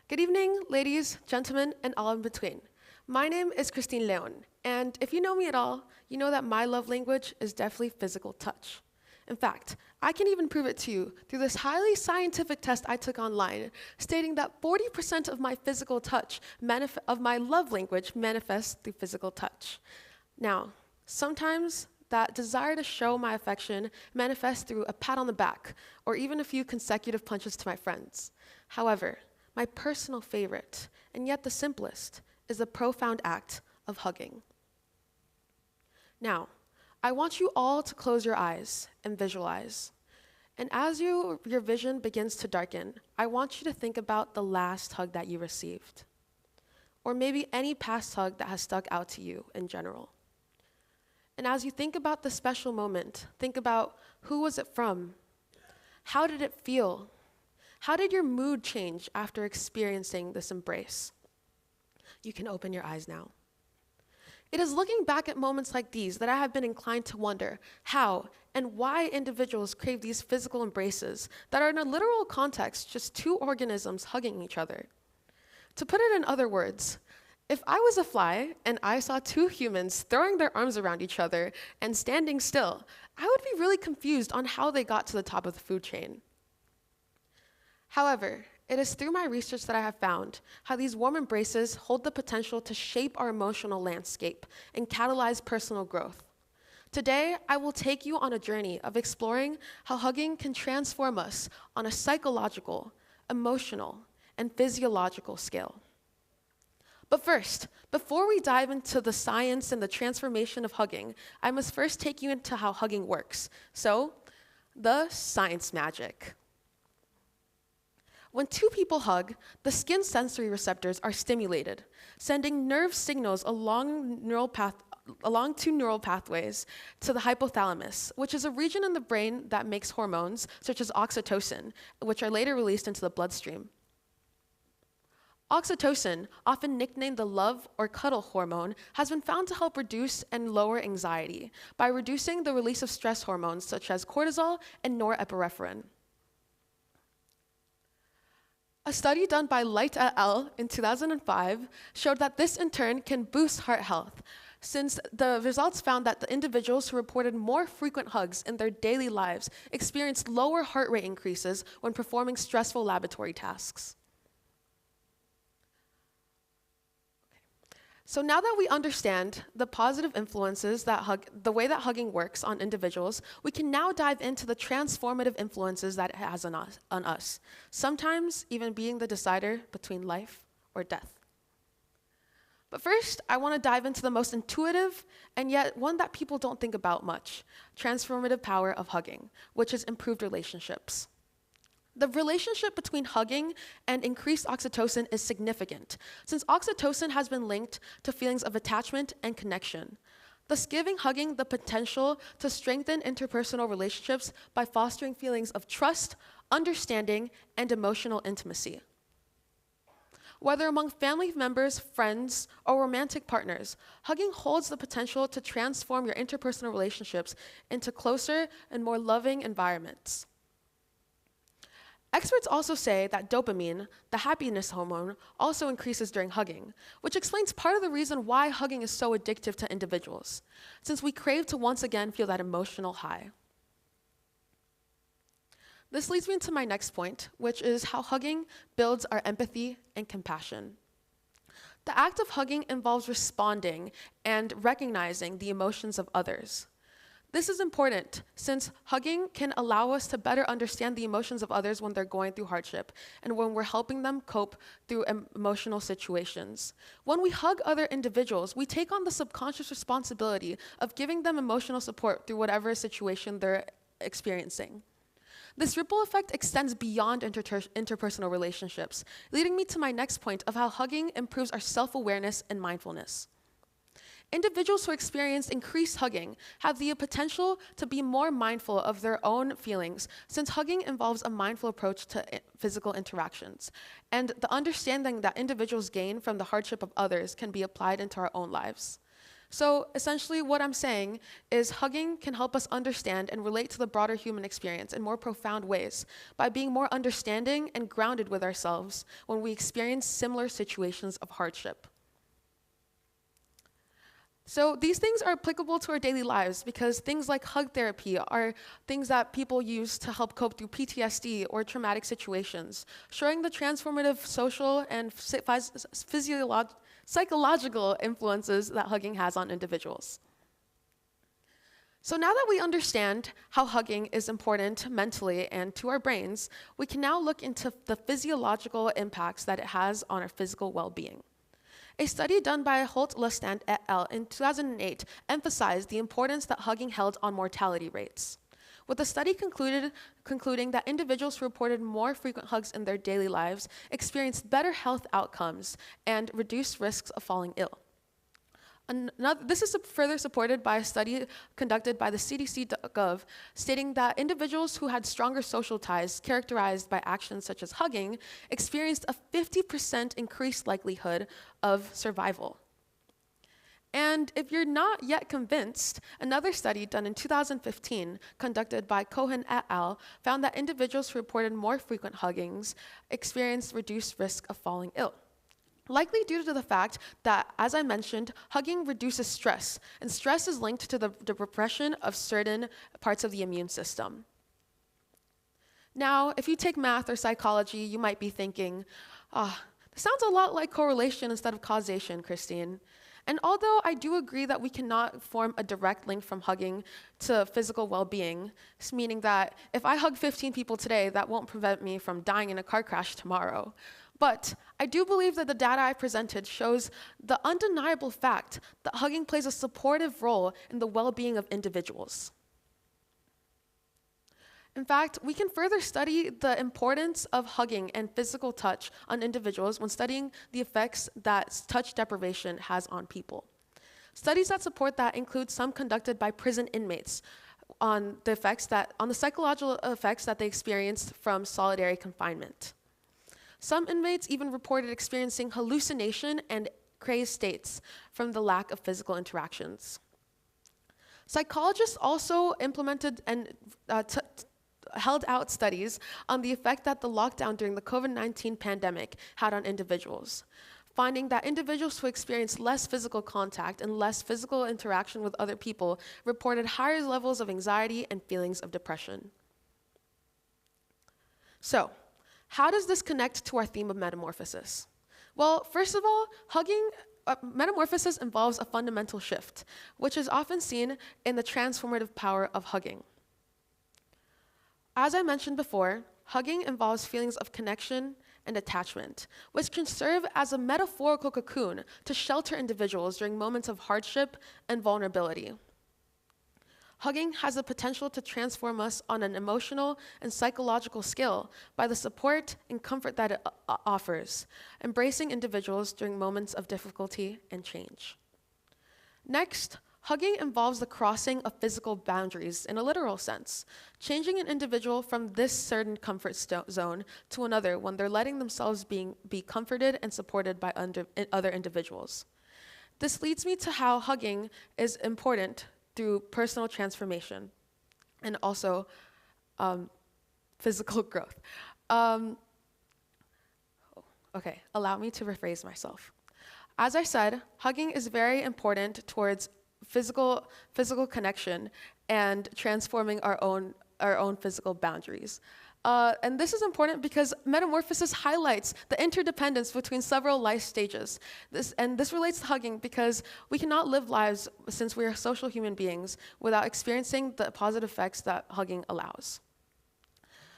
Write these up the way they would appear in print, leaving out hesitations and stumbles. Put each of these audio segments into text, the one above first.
Good evening, ladies, gentlemen, and all in between. My name is Christine Leon, and if you know me at all, you know that my love language is definitely physical touch. In fact, I can even prove it to you through this highly scientific test I took online, stating that 40% of my physical touch, of my love language, manifests through physical touch. Now, sometimes that desire to show my affection manifests through a pat on the back, or even a few consecutive punches to my friends. However, my personal favorite, and yet the simplest, is the profound act of hugging. Now, I want you all to close your eyes and visualize. And as your vision begins to darken, I want you to think about the last hug that you received, or maybe any past hug that has stuck out to you in general. And as you think about the special moment, think about who was it from? How did it feel? How did your mood change after experiencing this embrace? You can open your eyes now. It is looking back at moments like these that I have been inclined to wonder how and why individuals crave these physical embraces that are in a literal context just two organisms hugging each other. To put it in other words, if I was a fly and I saw two humans throwing their arms around each other and standing still, I would be really confused on how they got to the top of the food chain. However, it is through my research that I have found how these warm embraces hold the potential to shape our emotional landscape and catalyze personal growth. Today, I will take you on a journey of exploring how hugging can transform us on a psychological, emotional, and physiological scale. But first, before we dive into the science and the transformation of hugging, I must first take you into how hugging works. So, the science magic. When two people hug, the skin sensory receptors are stimulated, sending nerve signals along two neural pathways to the hypothalamus, which is a region in the brain that makes hormones such as oxytocin, which are later released into the bloodstream. Oxytocin, often nicknamed the love or cuddle hormone, has been found to help reduce and lower anxiety by reducing the release of stress hormones such as cortisol and norepinephrine. A study done by Light et al. In 2005 showed that this in turn can boost heart health, since the results found that the individuals who reported more frequent hugs in their daily lives experienced lower heart rate increases when performing stressful laboratory tasks. So now that we understand the positive influences the way that hugging works on individuals, we can now dive into the transformative influences that it has on us, sometimes even being the decider between life or death. But first, I want to dive into the most intuitive and yet one that people don't think about much, transformative power of hugging, which is improved relationships. The relationship between hugging and increased oxytocin is significant, since oxytocin has been linked to feelings of attachment and connection, thus giving hugging the potential to strengthen interpersonal relationships by fostering feelings of trust, understanding, and emotional intimacy. Whether among family members, friends, or romantic partners, hugging holds the potential to transform your interpersonal relationships into closer and more loving environments. Experts also say that dopamine, the happiness hormone, also increases during hugging, which explains part of the reason why hugging is so addictive to individuals, since we crave to once again feel that emotional high. This leads me into my next point, which is how hugging builds our empathy and compassion. The act of hugging involves responding and recognizing the emotions of others. This is important since hugging can allow us to better understand the emotions of others when they're going through hardship and when we're helping them cope through emotional situations. When we hug other individuals, we take on the subconscious responsibility of giving them emotional support through whatever situation they're experiencing. This ripple effect extends beyond interpersonal relationships, leading me to my next point of how hugging improves our self-awareness and mindfulness. Individuals who experience increased hugging have the potential to be more mindful of their own feelings, since hugging involves a mindful approach to physical interactions, and the understanding that individuals gain from the hardship of others can be applied into our own lives. So essentially what I'm saying is hugging can help us understand and relate to the broader human experience in more profound ways by being more understanding and grounded with ourselves when we experience similar situations of hardship. So these things are applicable to our daily lives because things like hug therapy are things that people use to help cope through PTSD or traumatic situations, showing the transformative social and psychological influences that hugging has on individuals. So now that we understand how hugging is important mentally and to our brains, we can now look into the physiological impacts that it has on our physical well-being. A study done by Holt-Lestand et al. In 2008 emphasized the importance that hugging held on mortality rates, with the study concluding that individuals who reported more frequent hugs in their daily lives experienced better health outcomes and reduced risks of falling ill. This is further supported by a study conducted by the CDC.gov, stating that individuals who had stronger social ties characterized by actions such as hugging experienced a 50% increased likelihood of survival. And if you're not yet convinced, another study done in 2015, conducted by Cohen et al., found that individuals who reported more frequent huggings experienced reduced risk of falling ill, likely due to the fact that, as I mentioned, hugging reduces stress, and stress is linked to the repression of certain parts of the immune system. Now, if you take math or psychology, you might be thinking, this sounds a lot like correlation instead of causation, Christine. And although I do agree that we cannot form a direct link from hugging to physical well-being, meaning that if I hug 15 people today, that won't prevent me from dying in a car crash tomorrow. But I do believe that the data I presented shows the undeniable fact that hugging plays a supportive role in the well-being of individuals. In fact, we can further study the importance of hugging and physical touch on individuals when studying the effects that touch deprivation has on people. Studies that support that include some conducted by prison inmates on the psychological effects that they experienced from solitary confinement. Some inmates even reported experiencing hallucination and crazed states from the lack of physical interactions. Psychologists also implemented and held out studies on the effect that the lockdown during the COVID-19 pandemic had on individuals, finding that individuals who experienced less physical contact and less physical interaction with other people reported higher levels of anxiety and feelings of depression. So, how does this connect to our theme of metamorphosis? Well, first of all, metamorphosis involves a fundamental shift, which is often seen in the transformative power of hugging. As I mentioned before, hugging involves feelings of connection and attachment, which can serve as a metaphorical cocoon to shelter individuals during moments of hardship and vulnerability. Hugging has the potential to transform us on an emotional and psychological scale by the support and comfort that it offers, embracing individuals during moments of difficulty and change. Next, hugging involves the crossing of physical boundaries in a literal sense, changing an individual from this certain comfort zone to another when they're letting themselves be comforted and supported by other individuals. This leads me to how hugging is important through personal transformation and also physical growth. Okay, allow me to rephrase myself. As I said, hugging is very important towards physical connection and transforming our own physical boundaries. And this is important because metamorphosis highlights the interdependence between several life stages. This relates to hugging because we cannot live lives, since we are social human beings, without experiencing the positive effects that hugging allows.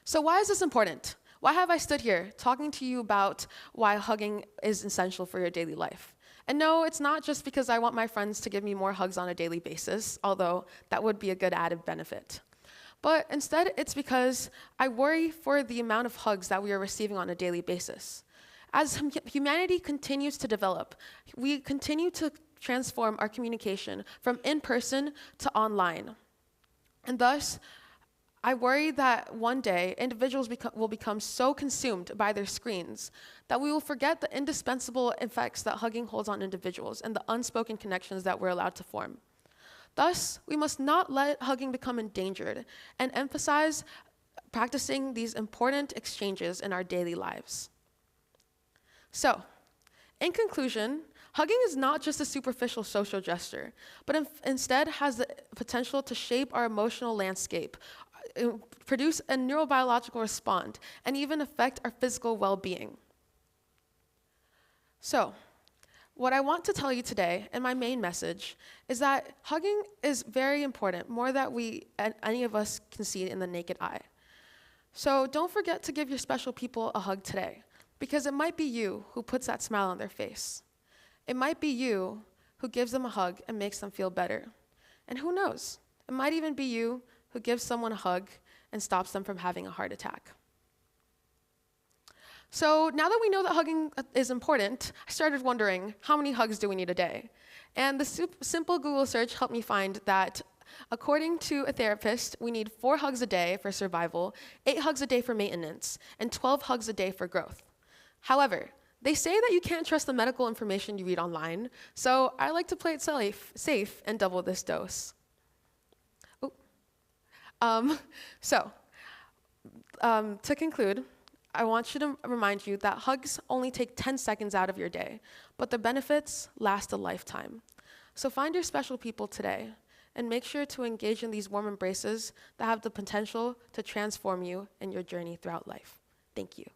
So why is this important? Why have I stood here talking to you about why hugging is essential for your daily life? And no, it's not just because I want my friends to give me more hugs on a daily basis, although that would be a good added benefit. But instead, it's because I worry for the amount of hugs that we are receiving on a daily basis. As humanity continues to develop, we continue to transform our communication from in-person to online. And thus, I worry that one day individuals will become so consumed by their screens that we will forget the indispensable effects that hugging holds on individuals and the unspoken connections that we're allowed to form. Thus, we must not let hugging become endangered and emphasize practicing these important exchanges in our daily lives. So, in conclusion, hugging is not just a superficial social gesture, but instead has the potential to shape our emotional landscape, produce a neurobiological response, and even affect our physical well-being. So, what I want to tell you today, and my main message, is that hugging is very important, more than any of us can see in the naked eye. So don't forget to give your special people a hug today, because it might be you who puts that smile on their face. It might be you who gives them a hug and makes them feel better. And who knows, it might even be you who gives someone a hug and stops them from having a heart attack. So now that we know that hugging is important, I started wondering, how many hugs do we need a day? And the simple Google search helped me find that according to a therapist, we need 4 hugs a day for survival, 8 hugs a day for maintenance, and 12 hugs a day for growth. However, they say that you can't trust the medical information you read online, so I like to play it safe and double this dose. To conclude, I want you to remind you that hugs only take 10 seconds out of your day, but the benefits last a lifetime. So find your special people today, and make sure to engage in these warm embraces that have the potential to transform you in your journey throughout life. Thank you.